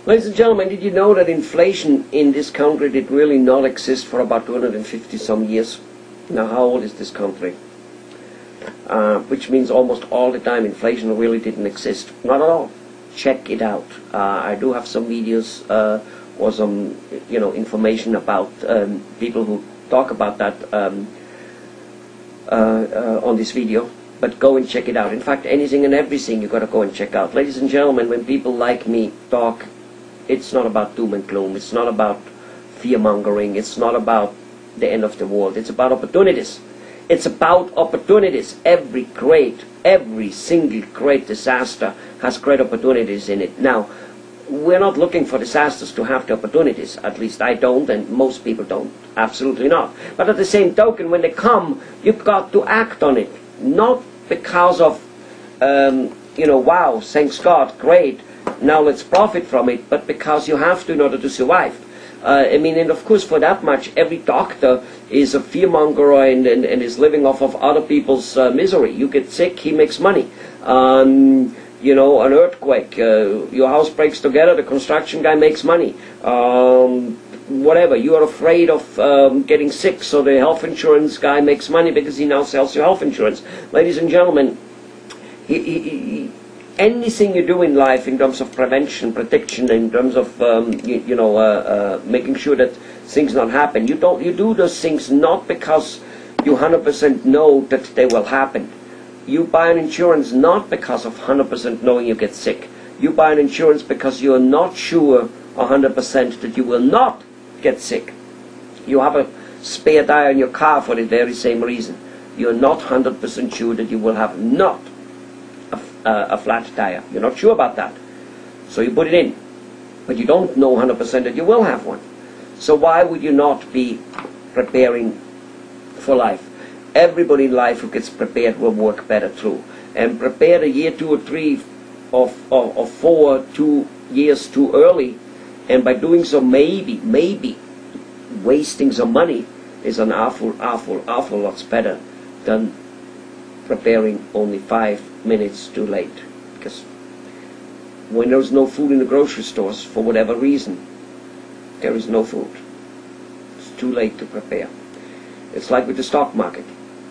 Ladies and gentlemen, did you know that inflation in this country did really not exist for about 250 some years? Now, how old is this country? Which means almost all the time inflation really didn't exist. Not at all. Check it out. I do have some videos or some information about people who talk about that on this video. But go and check it out. In fact, anything and everything you got to go and check out. Ladies and gentlemen, when people like me talk, it's not about doom and gloom. It's not about fear-mongering. It's not about the end of the world. It's about opportunities. It's about opportunities. Every single great disaster has great opportunities in it. Now, we're not looking for disasters to have the opportunities. At least I don't, and most people don't. Absolutely not. But at the same token, when they come, you've got to act on it. Not because of, wow, thanks God, great, now let's profit from it, but because you have to in order to survive. And of course, for that much, every doctor is a fearmonger and is living off of other people's misery. You get sick, he makes money. An earthquake, your house breaks together, the construction guy makes money. Whatever, you are afraid of getting sick, so the health insurance guy makes money because he now sells you health insurance. Ladies and gentlemen, anything you do in life in terms of prevention, prediction, in terms of making sure that things not happen, you do those things not because you 100% know that they will happen. You buy an insurance not because of 100% knowing you get sick. You buy an insurance because you are not sure 100% that you will not get sick. You have a spare tire in your car for the very same reason. You're not 100% sure that you will have not a flat tire. You're not sure about that. So you put it in. But you don't know 100% that you will have one. So why would you not be preparing for life? Everybody in life who gets prepared will work better through. And prepare a year, 2 or 3 or 4, 2 years too early, and by doing so maybe wasting some money is an awful lot better than preparing only 5 minutes too late. Because when there's no food in the grocery stores, for whatever reason, there is no food. It's too late to prepare. It's like with the stock market.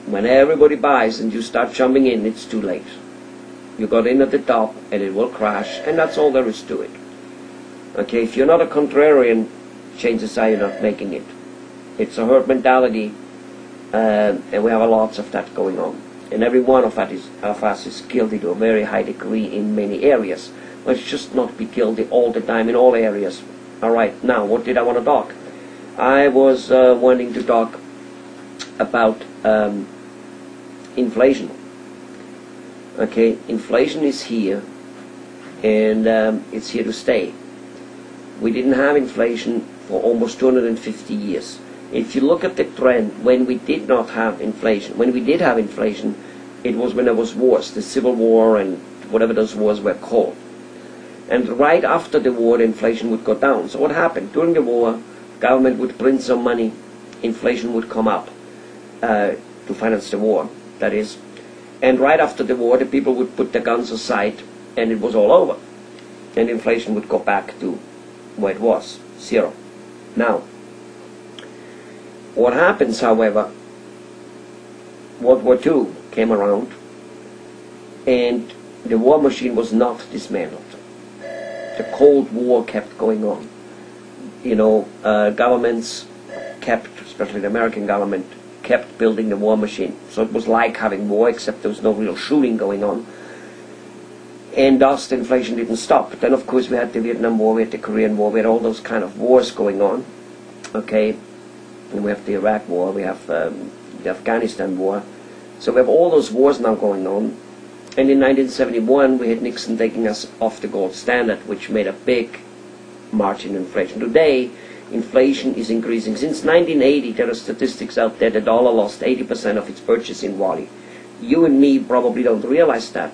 When everybody buys and you start jumping in, it's too late. You got in at the top and it will crash, and that's all there is to it. Okay, if you're not a contrarian, chances are you're not making it. It's a herd mentality, and we have lots of that going on. And every one of us is guilty to a very high degree in many areas. Let's just not be guilty all the time in all areas. Alright, now what did I want to talk? I was wanting to talk about inflation. Okay, inflation is here, and it's here to stay. We didn't have inflation for almost 250 years. If you look at the trend, when we did not have inflation, when we did have inflation, it was when there was wars, the Civil War and whatever those wars were called. And right after the war, the inflation would go down. So what happened? During the war, government would print some money, inflation would come up to finance the war, that is. And right after the war, the people would put their guns aside, and it was all over. And inflation would go back to where it was, 0. Now, what happens, however, World War II came around, and the war machine was not dismantled. The Cold War kept going on. Governments kept, especially the American government, kept building the war machine. So it was like having war, except there was no real shooting going on. And thus the inflation didn't stop. But then of course we had the Vietnam War, we had the Korean War, we had all those kind of wars going on. Okay, and we have the Iraq War, we have the Afghanistan War. So we have all those wars now going on. And in 1971 we had Nixon taking us off the gold standard, which made a big march in inflation. Today, inflation is increasing. Since 1980, there are statistics out there, the dollar lost 80% of its purchasing value. You and me probably don't realize that.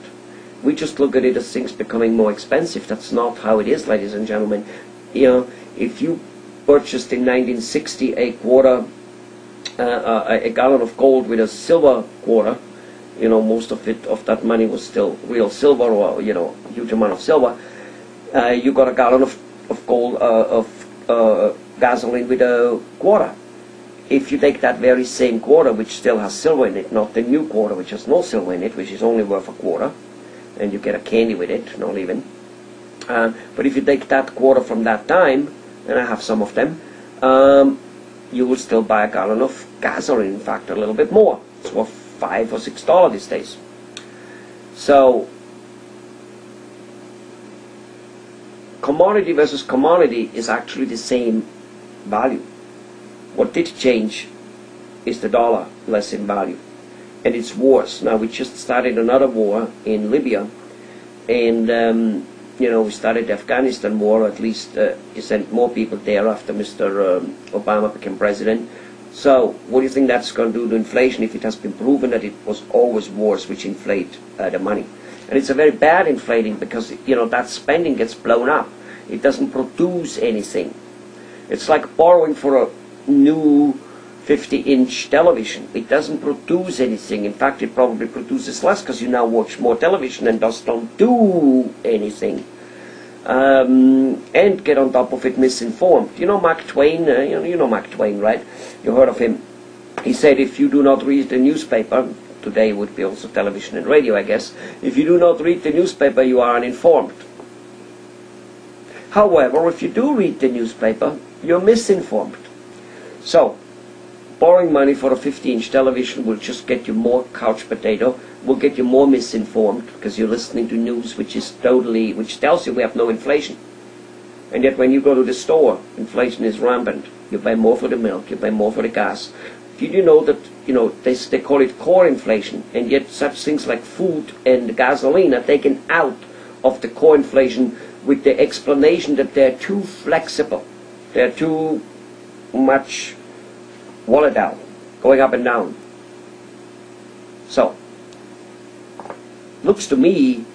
We just look at it as things becoming more expensive. That's not how it is, ladies and gentlemen. If you purchased in 1960 a gallon of gold with a silver quarter, most of that money was still real silver, or huge amount of silver. You got a gallon of gasoline with a quarter. If you take that very same quarter, which still has silver in it, not the new quarter which has no silver in it, which is only worth a quarter, and you get a candy with it, not even. But if you take that quarter from that time, and I have some of them, you will still buy a gallon of gasoline. In fact, a little bit more. It's worth $5 or $6 these days. So commodity versus commodity is actually the same value. What did change is the dollar less in value, and it's wars. Now we just started another war in Libya, and we started the Afghanistan war. At least you sent more people there after Mr. Obama became president. So what do you think that's going to do to inflation if it has been proven that it was always wars which inflate the money? And it's a very bad inflating, because that spending gets blown up. It doesn't produce anything. It's like borrowing for a new 50-inch television. It doesn't produce anything. In fact, it probably produces less, because you now watch more television and thus don't do anything. And get on top of it misinformed. You know Mark Twain? You know Mark Twain, right? You heard of him. He said, if you do not read the newspaper, today would be also television and radio, I guess. If you do not read the newspaper, you are uninformed. However, if you do read the newspaper, you're misinformed. So, borrowing money for a 50-inch television will just get you more couch potato, will get you more misinformed, because you're listening to news which tells you we have no inflation. And yet when you go to the store, inflation is rampant. You pay more for the milk, you pay more for the gas. Did you know that, they call it core inflation, and yet such things like food and gasoline are taken out of the core inflation with the explanation that they're too flexible. They're too much volatile, going up and down. So, looks to me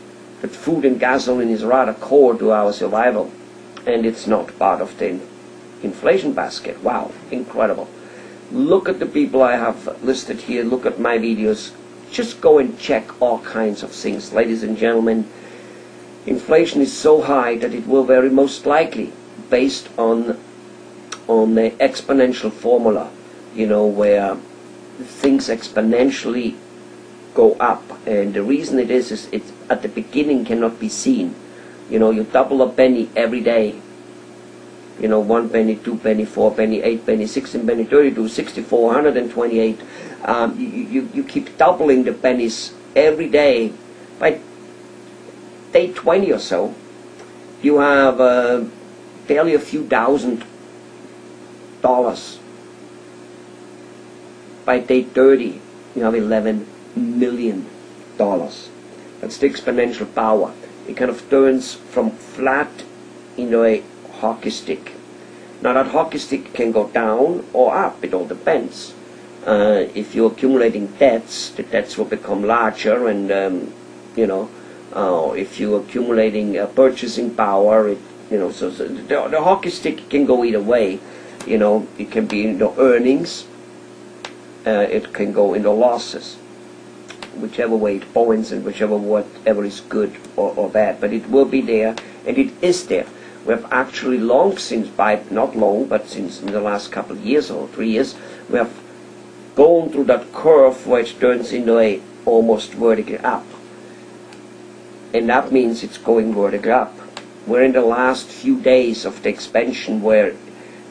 that food and gasoline is rather core to our survival, and it's not part of the inflation basket. Wow, incredible. Look at the people I have listed here, look at my videos, just go and check all kinds of things. Ladies and gentlemen, inflation is so high that it will very most likely, based on the exponential formula, where things exponentially go up, and the reason it is it's at the beginning cannot be seen. You double a penny every day. 1 penny, 2 penny, 4 penny, 8 penny, 16 penny, 32, 64, 128. You keep doubling the pennies every day. By day 20 or so, you have barely a few $1,000. By day 30, you have $11 million. That's the exponential power. It kind of turns from flat into a hockey stick. Now that hockey stick can go down or up, it all depends. If you're accumulating debts, the debts will become larger, and if you're accumulating purchasing power, so the hockey stick can go either way. It can be in the earnings, it can go in the losses, whichever way it points and whatever is good or bad, but it will be there, and it is there. We have actually long since, not long, but since in the last couple of years or 3 years, we have gone through that curve where it turns into a almost vertical up. And that means it's going vertical up. We're in the last few days of the expansion where,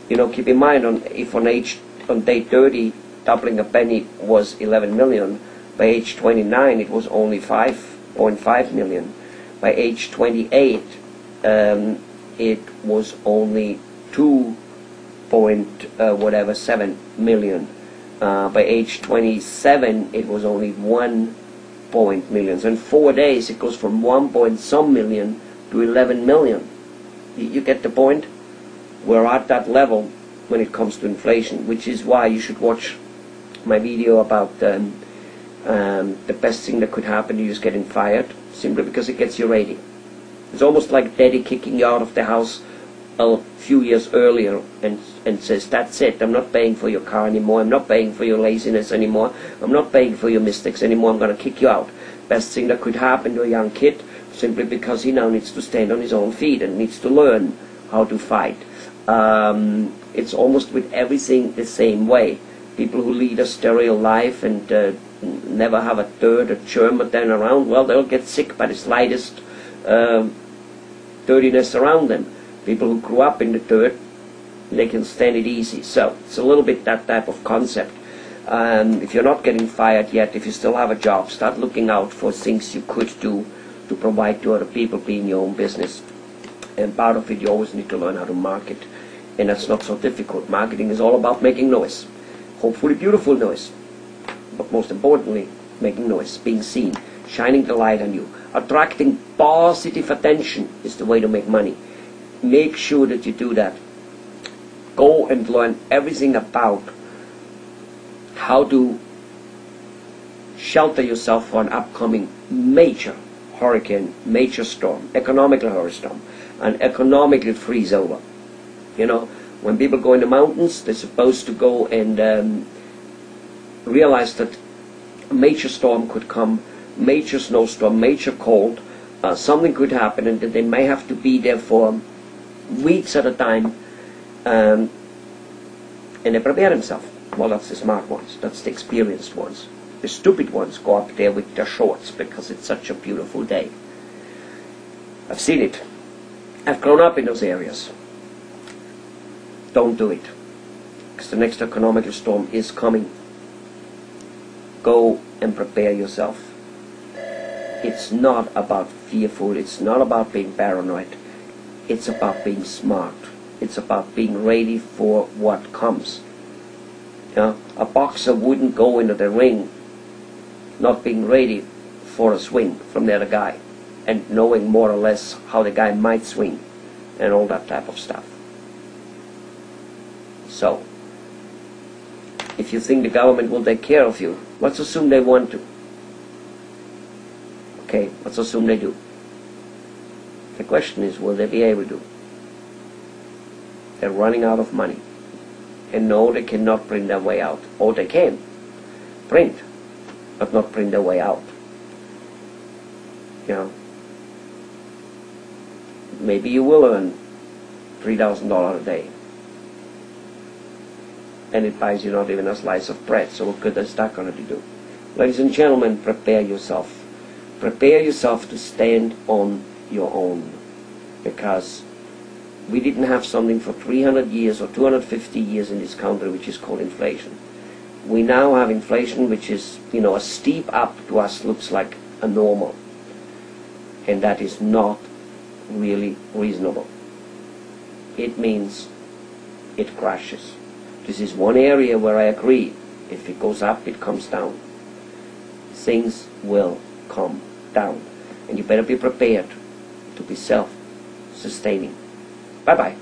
keep in mind, if on day 30, doubling a penny was 11 million, by age 29 it was only 5.5 million. By age 28, it was only 2.7 million. By age 27, it was only 1 million. So in 4 days, it goes from 1 point some million to 11 million. You get the point? We're at that level when it comes to inflation, which is why you should watch my video about the best thing that could happen to you is getting fired, simply because it gets you rating. It's almost like daddy kicking you out of the house a few years earlier and says, that's it, I'm not paying for your car anymore, I'm not paying for your laziness anymore, I'm not paying for your mistakes anymore, I'm going to kick you out. Best thing that could happen to a young kid, simply because he now needs to stand on his own feet and needs to learn how to fight. It's almost with everything the same way. People who lead a sterile life and never have a dirt or germ then around, well, they'll get sick by the slightest dirtiness around them. People who grew up in the dirt, they can stand it easy. So it's a little bit that type of concept. If you're not getting fired yet, if you still have a job, start looking out for things you could do to provide to other people, be in your own business. And part of it, you always need to learn how to market. And that's not so difficult. Marketing is all about making noise. Hopefully beautiful noise. But most importantly, making noise, being seen, shining the light on you. Attracting positive attention is the way to make money. Make sure that you do that. Go and learn everything about how to shelter yourself for an upcoming major hurricane, major storm, economical hurricane, and economically freeze over. You know, when people go in the mountains, they're supposed to go and realize that a major storm could come, major snowstorm, major cold, something could happen, and that they may have to be there for weeks at a time, and they prepare themselves. Well, that's the smart ones, that's the experienced ones. The stupid ones go up there with their shorts because it's such a beautiful day. I've seen it. I've grown up in those areas. Don't do it, because the next economical storm is coming. Go and prepare yourself. It's not about fearful, it's not about being paranoid. It's about being smart. It's about being ready for what comes. You know, a boxer wouldn't go into the ring not being ready for a swing from the other guy and knowing more or less how the guy might swing and all that type of stuff. So, if you think the government will take care of you, let's assume they want to. Okay, let's assume they do. The question is, will they be able to? They're running out of money. And no, they cannot print their way out. Or they can print, but not print their way out. You know, maybe you will earn $3,000 a day, and it buys you not even a slice of bread. So what good is that going to do? Ladies and gentlemen, prepare yourself. Prepare yourself to stand on your own, because we didn't have something for 300 years or 250 years in this country which is called inflation. We now have inflation which is, you know, a steep up to us looks like a normal, and that is not really reasonable. It means it crashes. This is one area where I agree. If it goes up, it comes down. Things will come down, and you better be prepared to be self-sustaining. Bye-bye.